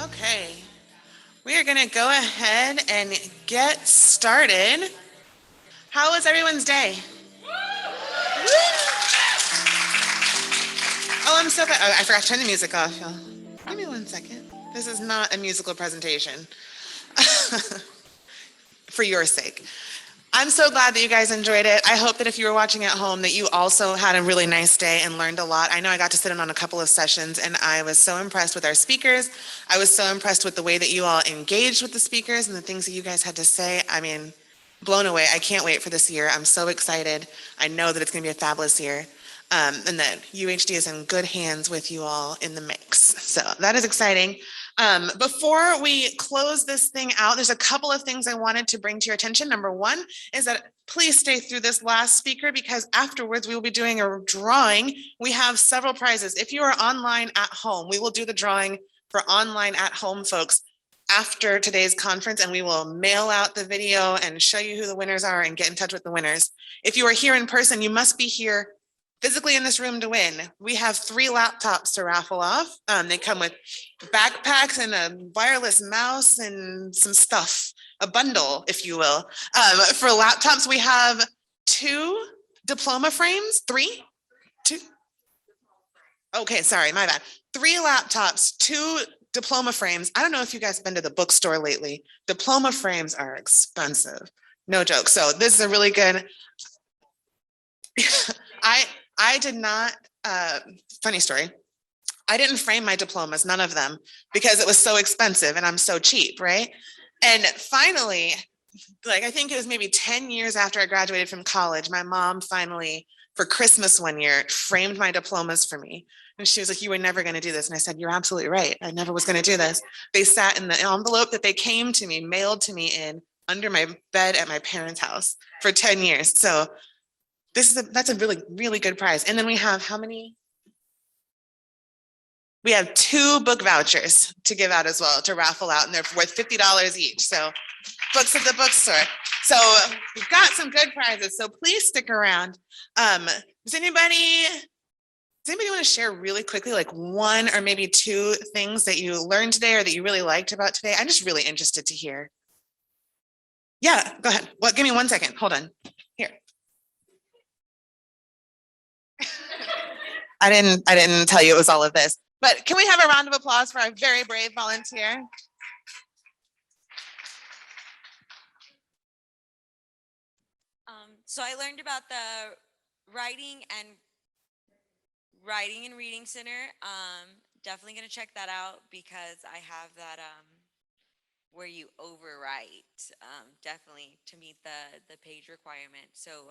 Okay, we are going to go ahead and get started. How was everyone's day? Oh, I'm so bad. Oh, I forgot to turn the music off, y'all. Give me 1 second. This is not a musical presentation. For your sake. I'm so glad that you guys enjoyed it. I hope that if you were watching at home that you also had a really nice day and learned a lot. I know I got to sit in on a couple of sessions and I was so impressed with our speakers. I was so impressed with the way that you all engaged with the speakers and the things that you guys had to say. I mean, blown away. I can't wait for this year. I'm so excited. I know that it's going to be a fabulous year. And that UHD is in good hands with you all in the mix. So that is exciting. Before we close this thing out, there's a couple of things I wanted to bring to your attention. Number one is that please stay through this last speaker because afterwards we will be doing a drawing. We have several prizes. If you are online at home, we will do the drawing for online at home folks after today's conference, and we will mail out the video and show you who the winners are and get in touch with the winners. If you are here in person, you must be here physically in this room to win. We have 3 laptops to raffle off. They come with backpacks and a wireless mouse and some stuff, a bundle, if you will. For laptops, we have 2 diploma frames, 3? 2? Okay, sorry, my bad. 3 laptops, 2 diploma frames. I don't know if you guys have been to the bookstore lately. Diploma frames are expensive. No joke. So this is a really good, I did not, funny story. I didn't frame my diplomas, none of them, because it was so expensive and I'm so cheap, right? And finally, like I think it was maybe 10 years after I graduated from college, my mom finally, for Christmas one year, framed my diplomas for me. And she was like, you were never going to do this. And I said, you're absolutely right. I never was going to do this. They sat in the envelope that they came to me, mailed to me in under my bed at my parents' house for 10 years. So that's a really, really good prize. And then we have how many? We have 2 book vouchers to give out as well, to raffle out, and they're worth $50 each. So books at the bookstore. So we've got some good prizes. So please stick around. Does anybody want to share really quickly, like 1 or maybe 2 things that you learned today or that you really liked about today? I'm just really interested to hear. Yeah, go ahead. Well, give me 1 second. Hold on. Here. I didn't tell you it was all of this, but can we have a round of applause for our very brave volunteer? So I learned about the writing and reading center. Definitely gonna check that out because I have that where you overwrite, definitely to meet the page requirement. So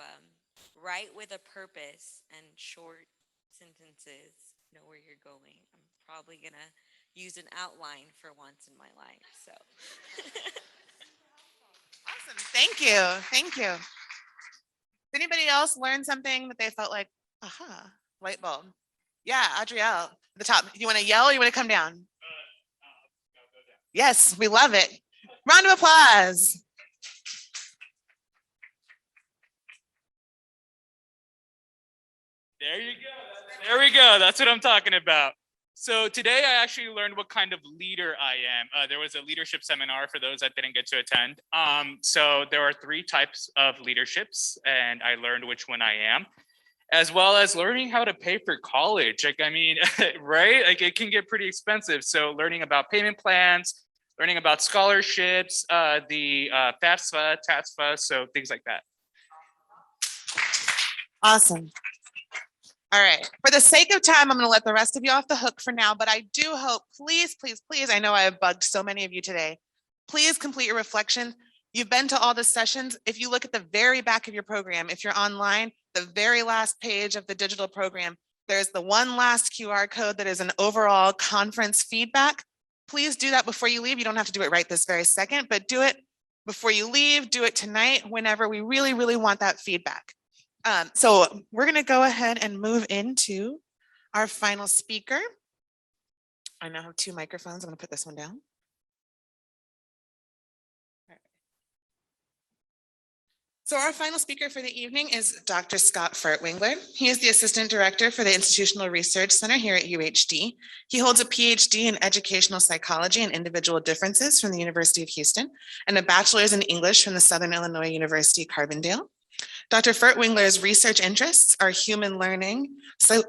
write with a purpose and short sentences, know where you're going. I'm probably gonna use an outline for once in my life. So awesome. Thank you. Thank you. Did anybody else learn something that they felt like, aha, light bulb? Yeah, Adrielle, the top. You want to yell or you want to come down? Yes, we love it. Round of applause. There you go. There we go. That's what I'm talking about. So today I actually learned what kind of leader I am. There was a leadership seminar for those that didn't get to attend. So there are 3 types of leaderships, and I learned which one I am, as well as learning how to pay for college. Like, I mean, right? Like it can get pretty expensive. So learning about payment plans, learning about scholarships, the FAFSA, TASFA, so things like that. Awesome. All right. For the sake of time, I'm going to let the rest of you off the hook for now, but I do hope, please, please, please, I know I have bugged so many of you today. Please complete your reflection. You've been to all the sessions. If you look at the very back of your program, if you're online, the very last page of the digital program, there's the one last QR code that is an overall conference feedback. Please do that before you leave. You don't have to do it right this very second, but do it before you leave. Do it tonight, whenever. We really, really want that feedback. So we're going to go ahead and move into our final speaker. I now have 2 microphones. I'm going to put this one down. So our final speaker for the evening is Dr. Scott Fertwingler. He is the Assistant Director for the Institutional Research Center here at UHD. He holds a PhD in Educational Psychology and Individual Differences from the University of Houston and a bachelor's in English from the Southern Illinois University, Carbondale. Dr. Furtwengler's research interests are human learning, human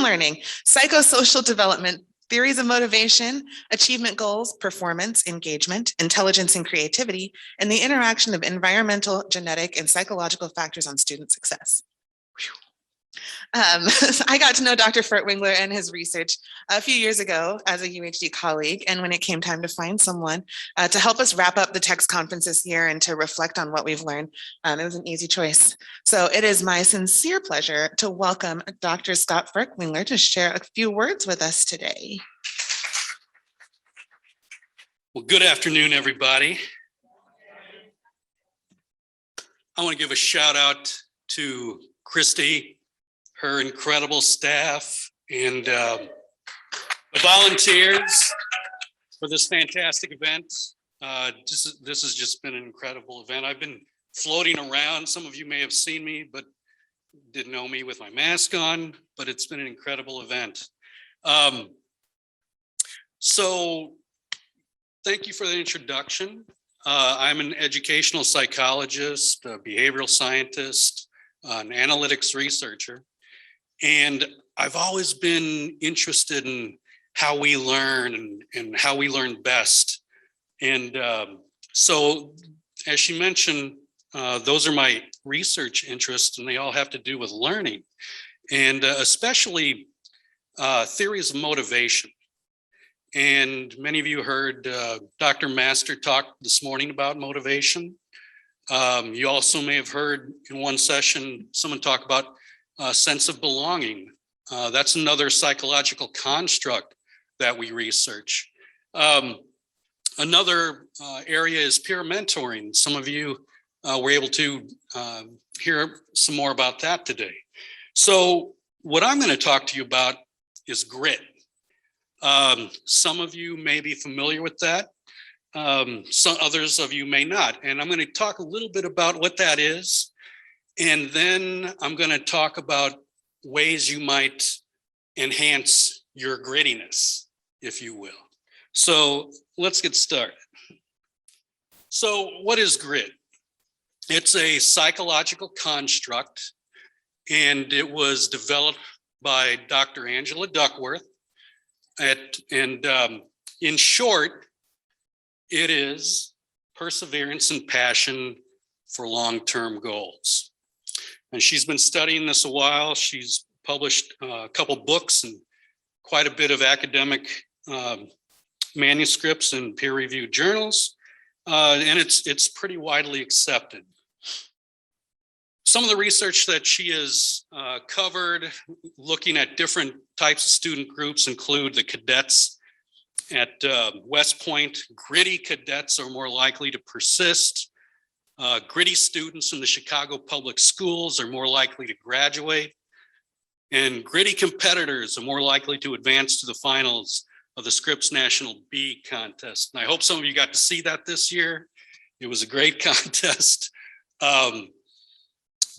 learning, psychosocial development, theories of motivation, achievement goals, performance, engagement, intelligence and creativity, and the interaction of environmental, genetic, and psychological factors on student success. I got to know Dr. Furtwengler and his research a few years ago as a UHD colleague, and when it came time to find someone to help us wrap up the text conference this year and to reflect on what we've learned, it was an easy choice. So it is my sincere pleasure to welcome Dr. Scott Fertwingler to share a few words with us today. Well, good afternoon, everybody. I want to give a shout out to Christy, her incredible staff, and the volunteers for this fantastic event. This has just been an incredible event. I've been floating around. Some of you may have seen me, but didn't know me with my mask on, but it's been an incredible event. So thank you for the introduction. I'm an educational psychologist, a behavioral scientist, an analytics researcher. And I've always been interested in how we learn and how we learn best. And so, as she mentioned, those are my research interests, and they all have to do with learning, and especially theories of motivation. And many of you heard Dr. Master talk this morning about motivation. You also may have heard in one session someone talk about a sense of belonging. That's another psychological construct that we research. Another area is peer mentoring. Some of you were able to hear some more about that today. So what I'm going to talk to you about is grit. Some of you may be familiar with that. Some others of you may not. And I'm going to talk a little bit about what that is. And then I'm going to talk about ways you might enhance your grittiness, if you will. So let's get started. So what is grit? It's a psychological construct, and it was developed by Dr. Angela Duckworth. In short, it is perseverance and passion for long-term goals. And she's been studying this a while. She's published a couple books and quite a bit of academic manuscripts in peer-reviewed journals, and it's pretty widely accepted. Some of the research that she has covered, looking at different types of student groups, include the cadets at West Point. Gritty cadets are more likely to persist. Gritty students in the Chicago public schools are more likely to graduate. And gritty competitors are more likely to advance to the finals of the Scripps National Bee Contest. And I hope some of you got to see that this year. It was a great contest.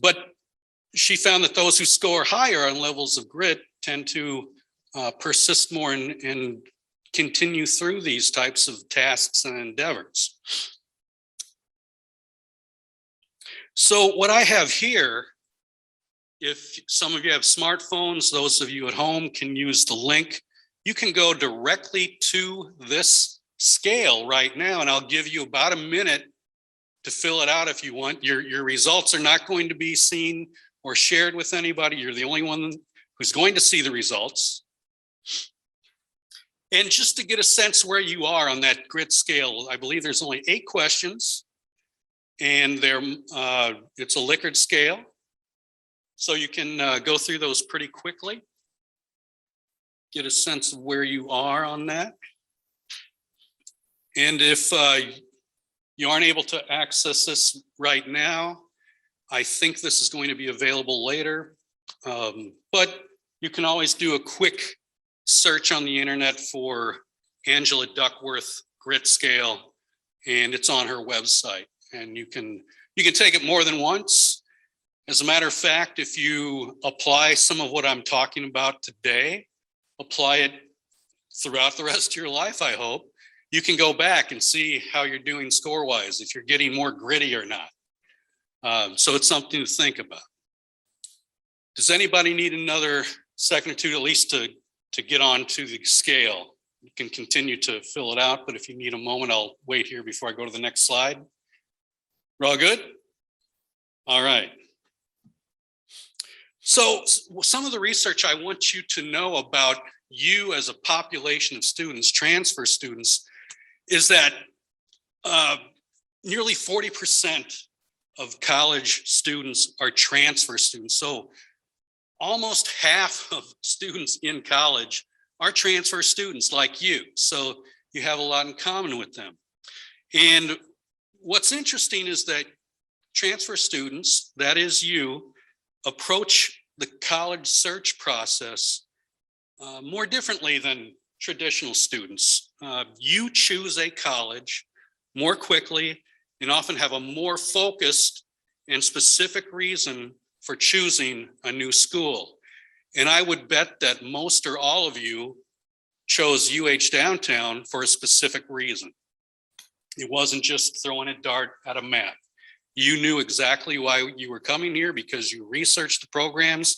But she found that those who score higher on levels of grit tend to persist more and continue through these types of tasks and endeavors. So what I have here, if some of you have smartphones, those of you at home can use the link. You can go directly to this scale right now, and I'll give you about a minute to fill it out if you want. Your results are not going to be seen or shared with anybody. You're the only one who's going to see the results. And just to get a sense where you are on that grit scale, I believe there's only 8 questions, and it's a Likert scale. So you can go through those pretty quickly, get a sense of where you are on that. And if you aren't able to access this right now, I think this is going to be available later. But you can always do a quick search on the internet for Angela Duckworth grit scale, and it's on her website. And you can take it more than once. As a matter of fact, if you apply some of what I'm talking about today, apply it throughout the rest of your life, I hope, you can go back and see how you're doing score-wise, if you're getting more gritty or not. So it's something to think about. Does anybody need another second or two, at least to get on to the scale? You can continue to fill it out, but if you need a moment, I'll wait here before I go to the next slide. We're all good? All right. So some of the research I want you to know about you as a population of students, transfer students, is that nearly 40% of college students are transfer students. So almost half of students in college are transfer students like you. So you have a lot in common with them. And what's interesting is that transfer students, that is you, approach the college search process more differently than traditional students. You choose a college more quickly and often have a more focused and specific reason for choosing a new school. And I would bet that most or all of you chose UH Downtown for a specific reason. It wasn't just throwing a dart at a map. You knew exactly why you were coming here because you researched the programs,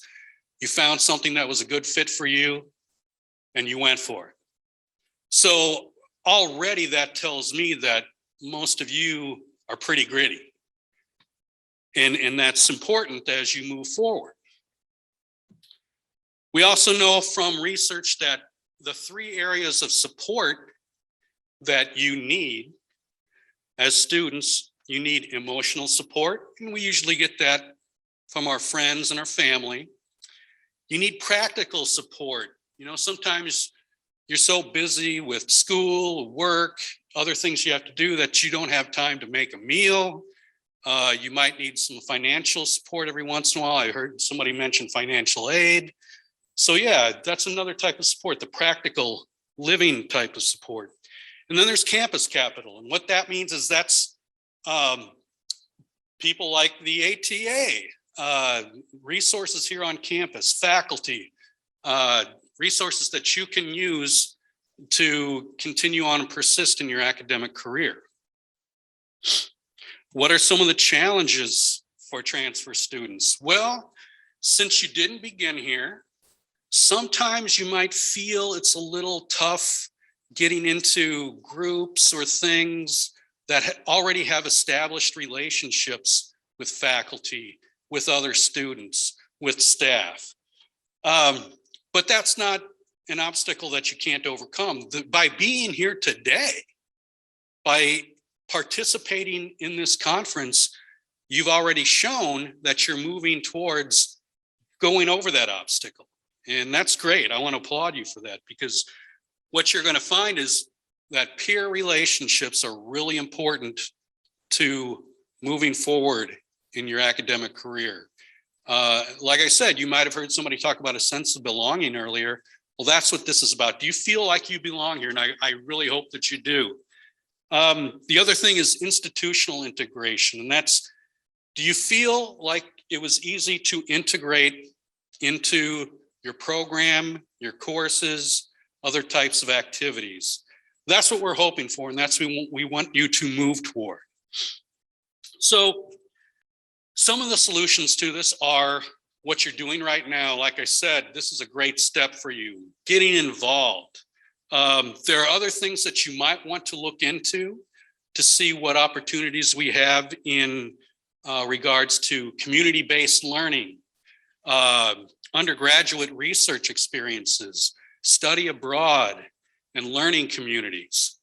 you found something that was a good fit for you, and you went for it. So already that tells me that most of you are pretty gritty. And that's important as you move forward. We also know from research that the 3 areas of support that you need as students, you need emotional support, and we usually get that from our friends and our family. You need practical support. You know, sometimes you're so busy with school, work, other things you have to do that you don't have time to make a meal. You might need some financial support every once in a while. I heard somebody mention financial aid. So yeah, that's another type of support, the practical living type of support. And then there's campus capital. And what that means is that's people like the ATA, resources here on campus, faculty, resources that you can use to continue on and persist in your academic career. What are some of the challenges for transfer students? Well, since you didn't begin here, sometimes you might feel it's a little tough getting into groups or things that already have established relationships with faculty, with other students, with staff. But that's not an obstacle that you can't overcome. By being here today, by participating in this conference, you've already shown that you're moving towards going over that obstacle. And that's great. I want to applaud you for that, because what you're going to find is that peer relationships are really important to moving forward in your academic career. Like I said, you might have heard somebody talk about a sense of belonging earlier. Well, that's what this is about. Do you feel like you belong here? And I really hope that you do. The other thing is institutional integration. And that's, do you feel like it was easy to integrate into your program, your courses, other types of activities? That's what we're hoping for, and that's what we want you to move toward. So some of the solutions to this are what you're doing right now. Like I said, this is a great step for you, getting involved. There are other things that you might want to look into to see what opportunities we have in regards to community-based learning, undergraduate research experiences, study abroad, and learning communities.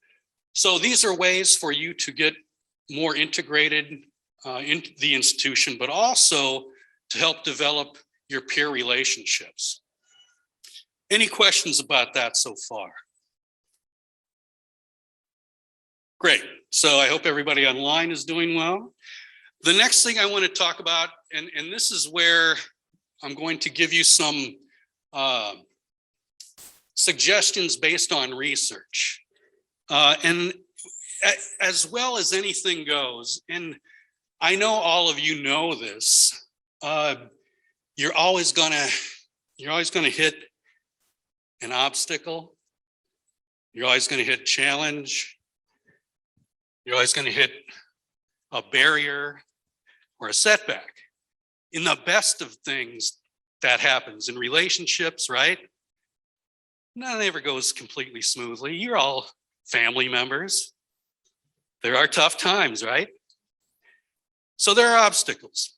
So these are ways for you to get more integrated into the institution, but also to help develop your peer relationships. Any questions about that so far? Great. So I hope everybody online is doing well. The next thing I want to talk about, and this is where I'm going to give you some suggestions based on research. And as well as anything goes, and I know all of you know this, you're always gonna hit an obstacle. You're always gonna hit challenge. You're always gonna hit a barrier or a setback. In the best of things, that happens in relationships, right? None ever goes completely smoothly. You're all family members. There are tough times, right? So there are obstacles.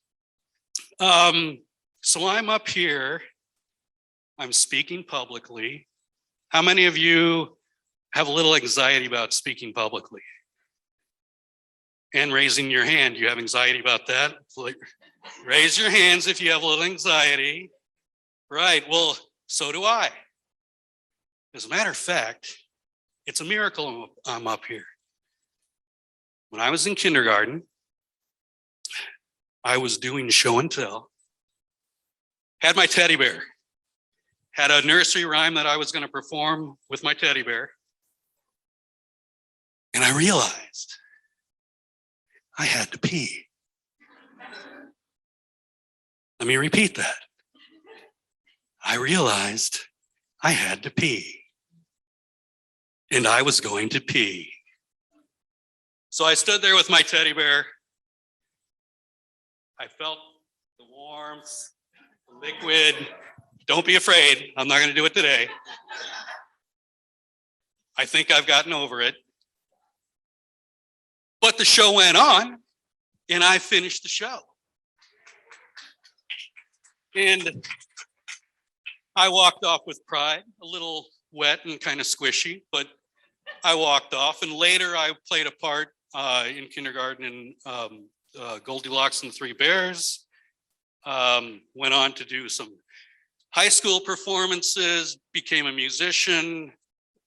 So I'm up here, I'm speaking publicly. How many of you have a little anxiety about speaking publicly? And raising your hand, you have anxiety about that? Raise your hands if you have a little anxiety. Right, well, so do I. As a matter of fact, it's a miracle I'm up here. When I was in kindergarten, I was doing show and tell, had my teddy bear, had a nursery rhyme that I was going to perform with my teddy bear, and I realized I had to pee. Let me repeat that. I realized I had to pee, and I was going to pee. So I stood there with my teddy bear. I felt the warmth, the liquid. Don't be afraid, I'm not going to do it today. I think I've gotten over it. But the show went on, and I finished the show. And I walked off with pride, a little wet and kind of squishy, but I walked off. And later I played a part in kindergarten in Goldilocks and the Three Bears. Went on to do some high school performances, became a musician,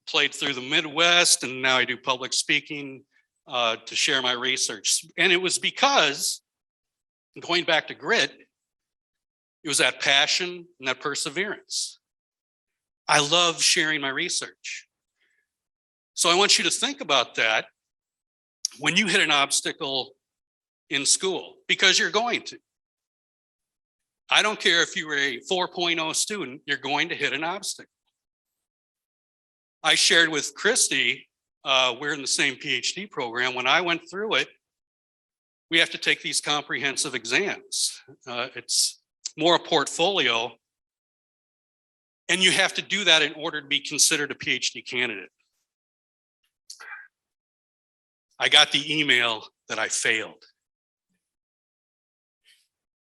played through the Midwest, and now I do public speaking to share my research. And it was because, going back to grit, it was that passion and that perseverance. I love sharing my research. So I want you to think about that when you hit an obstacle in school, because you're going to. I don't care if you were a 4.0 student, you're going to hit an obstacle. I shared with Christy, we're in the same PhD program. When I went through it, we have to take these comprehensive exams. It's more a portfolio, and you have to do that in order to be considered a PhD candidate. I got the email that I failed.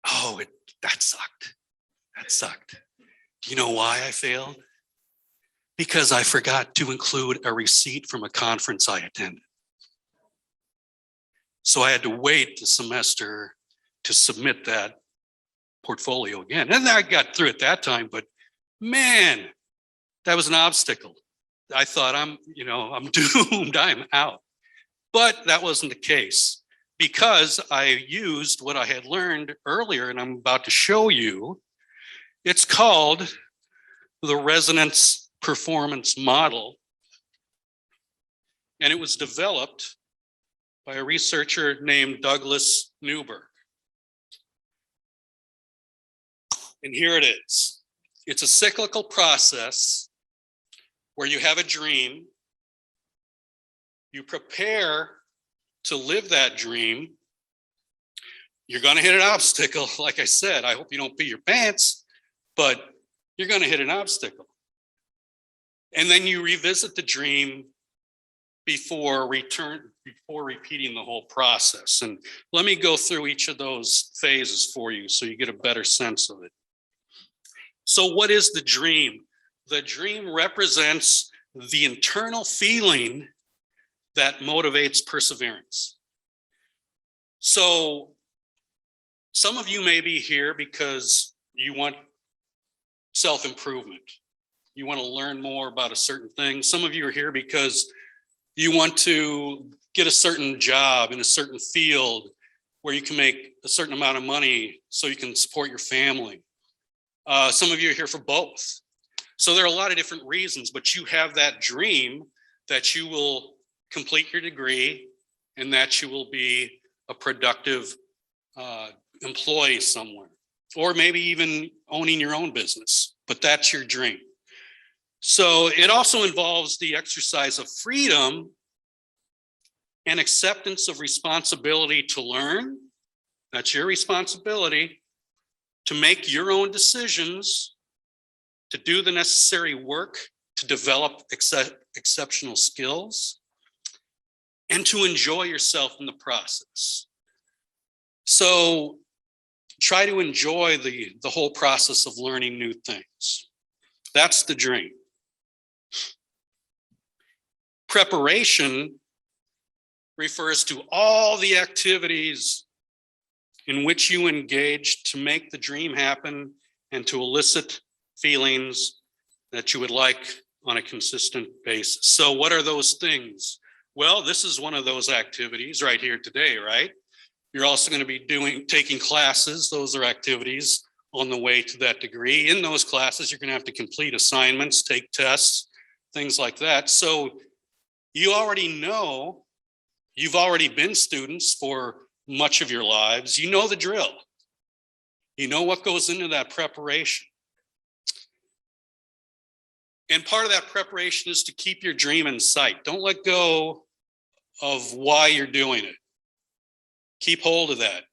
Oh, that sucked. That sucked. Do you know why I failed? Because I forgot to include a receipt from a conference I attended. So I had to wait the semester to submit that portfolio again. And I got through it that time, but man, that was an obstacle. I thought I'm doomed, I'm out. But that wasn't the case, because I used what I had learned earlier, and I'm about to show you. It's called the resonance performance model. And it was developed by a researcher named Douglas Newberg. And here it is. It's a cyclical process where you have a dream, you prepare to live that dream, you're going to hit an obstacle. Like I said, I hope you don't pee your pants, but you're going to hit an obstacle. And then you revisit the dream before repeating the whole process. And let me go through each of those phases for you so you get a better sense of it. So what is the dream? The dream represents the internal feeling that motivates perseverance. So some of you may be here because you want self-improvement. You want to learn more about a certain thing. Some of you are here because you want to get a certain job in a certain field where you can make a certain amount of money so you can support your family. Some of you are here for both. So there are a lot of different reasons, but you have that dream that you will complete your degree and that you will be a productive employee somewhere, or maybe even owning your own business, but that's your dream. So it also involves the exercise of freedom and acceptance of responsibility to learn. That's your responsibility to make your own decisions, to do the necessary work, to develop exceptional skills, and to enjoy yourself in the process. So try to enjoy the whole process of learning new things. That's the dream. Preparation refers to all the activities in which you engage to make the dream happen and to elicit feelings that you would like on a consistent basis. So what are those things? Well, this is one of those activities right here today, right? You're also going to be taking classes. Those are activities on the way to that degree. In those classes, you're going to have to complete assignments, take tests, things like that. So you already know, you've already been students for much of your lives. You know the drill. You know what goes into that preparation. And part of that preparation is to keep your dream in sight. Don't let go of why you're doing it. Keep hold of that.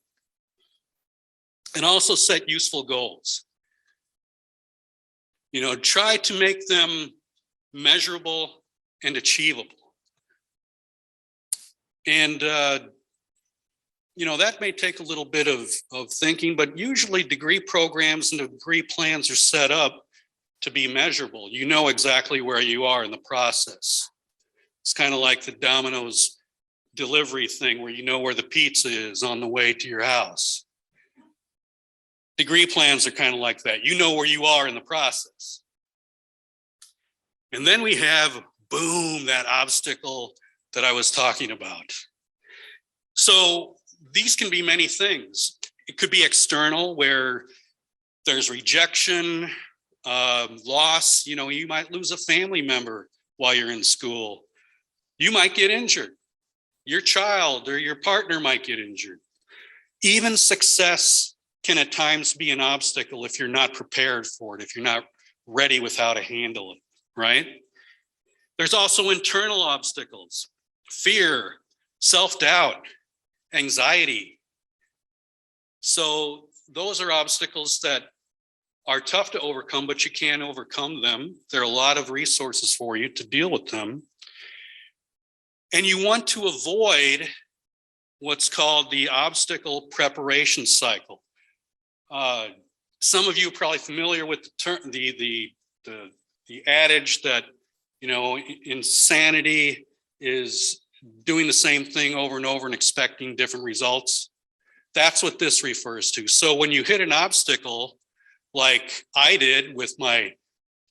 And also set useful goals. You know, try to make them measurable and achievable. And, you know, that may take a little bit of thinking, but usually degree programs and degree plans are set up to be measurable. You know exactly where you are in the process. It's kind of like the Domino's delivery thing where you know where the pizza is on the way to your house. Degree plans are kind of like that. You know where you are in the process. And then we have, boom, that obstacle that I was talking about. So these can be many things. It could be external, where there's rejection, loss. You know, you might lose a family member while you're in school. You might get injured. Your child or your partner might get injured. Even success can at times be an obstacle if you're not prepared for it, if you're not ready with how to handle it, right? There's also internal obstacles: fear, self-doubt, anxiety. So those are obstacles that are tough to overcome, but you can overcome them. There are a lot of resources for you to deal with them. And you want to avoid what's called the obstacle preparation cycle. Some of you are probably familiar with the term, the adage that, you know, insanity is doing the same thing over and over and expecting different results. That's what this refers to. So when you hit an obstacle, like I did with my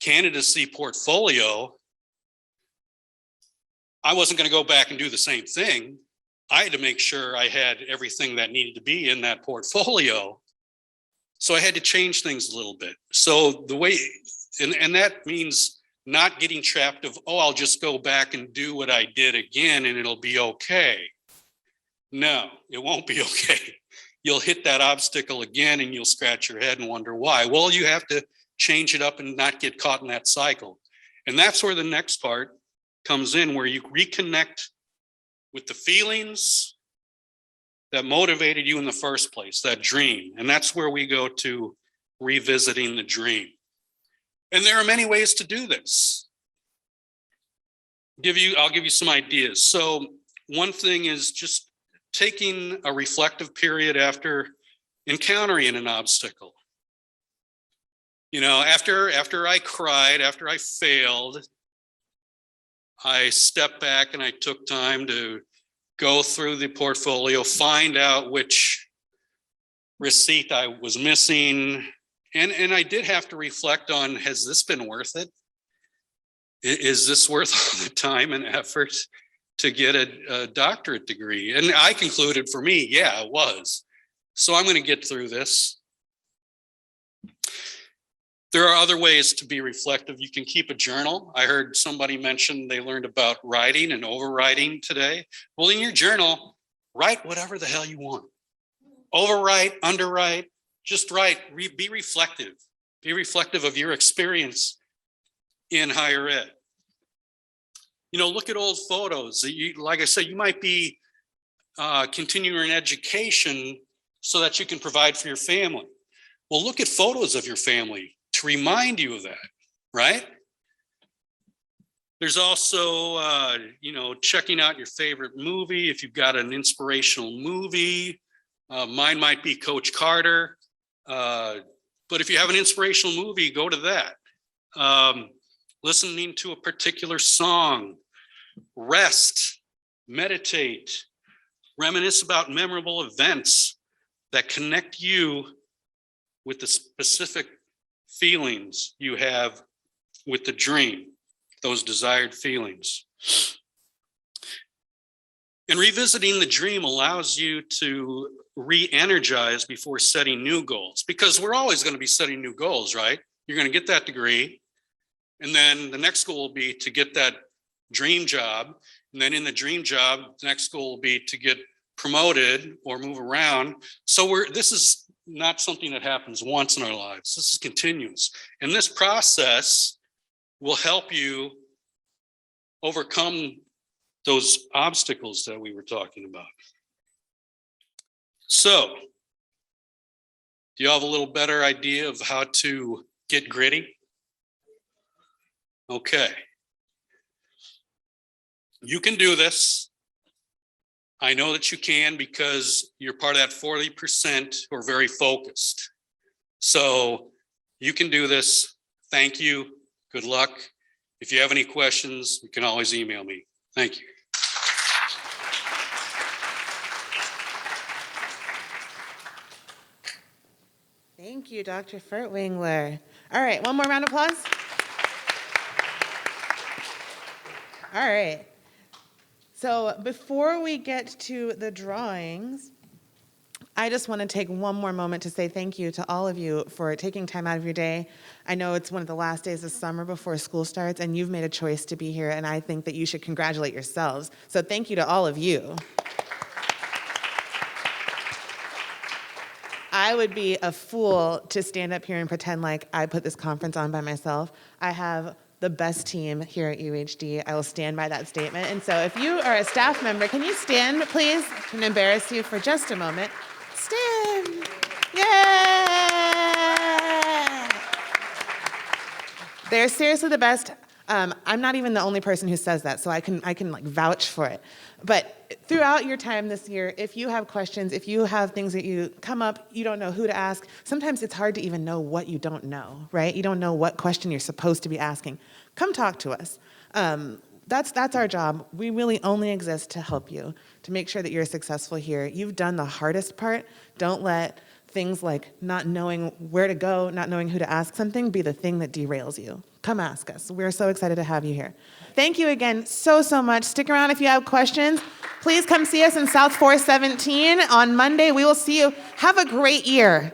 candidacy portfolio, I wasn't going to go back and do the same thing. I had to make sure I had everything that needed to be in that portfolio. So I had to change things a little bit. So the way, and that means not getting trapped of, oh, I'll just go back and do what I did again and it'll be okay. No, it won't be okay. You'll hit that obstacle again and you'll scratch your head and wonder why. Well, you have to change it up and not get caught in that cycle. And that's where the next part comes in, where you reconnect with the feelings that motivated you in the first place, that dream. And that's where we go to revisiting the dream. And there are many ways to do this. I'll give you some ideas. So one thing is just taking a reflective period after encountering an obstacle. You know, after I cried, after I failed, I stepped back and I took time to go through the portfolio, find out which receipt I was missing. And I did have to reflect on, has this been worth it? Is this worth all the time and effort to get a doctorate degree? And I concluded for me, yeah, it was. So I'm going to get through this. There are other ways to be reflective. You can keep a journal. I heard somebody mention they learned about writing and overwriting today. Well, in your journal, write whatever the hell you want. Overwrite, underwrite, just write, be reflective. Be reflective of your experience in higher ed. You know, look at old photos. Like I said, you might be continuing an education so that you can provide for your family. Well, look at photos of your family to remind you of that, right? There's also, checking out your favorite movie. If you've got an inspirational movie, mine might be Coach Carter. But if you have an inspirational movie, go to that. Listening to a particular song, rest, meditate, reminisce about memorable events that connect you with the specific feelings you have with the dream, those desired feelings. And revisiting the dream allows you to re-energize before setting new goals, because we're always going to be setting new goals, right? You're going to get that degree, and then the next goal will be to get that dream job, and then in the dream job, the next goal will be to get promoted or move around. So this is not something that happens once in our lives. This is continuous. And this process will help you overcome those obstacles that we were talking about. So, do you have a little better idea of how to get gritty? Okay. You can do this. I know that you can because you're part of that 40% who are very focused. So you can do this. Thank you. Good luck. If you have any questions, you can always email me. Thank you. Thank you, Dr. Furtwengler. All right, one more round of applause. All right. So before we get to the drawings, I just want to take one more moment to say thank you to all of you for taking time out of your day. I know it's one of the last days of summer before school starts, and you've made a choice to be here, and I think that you should congratulate yourselves. So thank you to all of you. I would be a fool to stand up here and pretend like I put this conference on by myself. I have the best team here at UHD. I will stand by that statement. And so if you are a staff member, can you stand, please? I'm going to embarrass you for just a moment. Stand. Yeah. They're seriously the best. I'm not even the only person who says that, so I can like vouch for it. But throughout your time this year, if you have questions, if you have things that you come up, you don't know who to ask, sometimes it's hard to even know what you don't know, right? You don't know what question you're supposed to be asking. Come talk to us. That's our job. We really only exist to help you, to make sure that you're successful here. You've done the hardest part. Don't let things like not knowing where to go, not knowing who to ask something be the thing that derails you. Come ask us. We're so excited to have you here. Thank you again so much. Stick around if you have questions. Please come see us in South 417 on Monday. We will see you. Have a great year.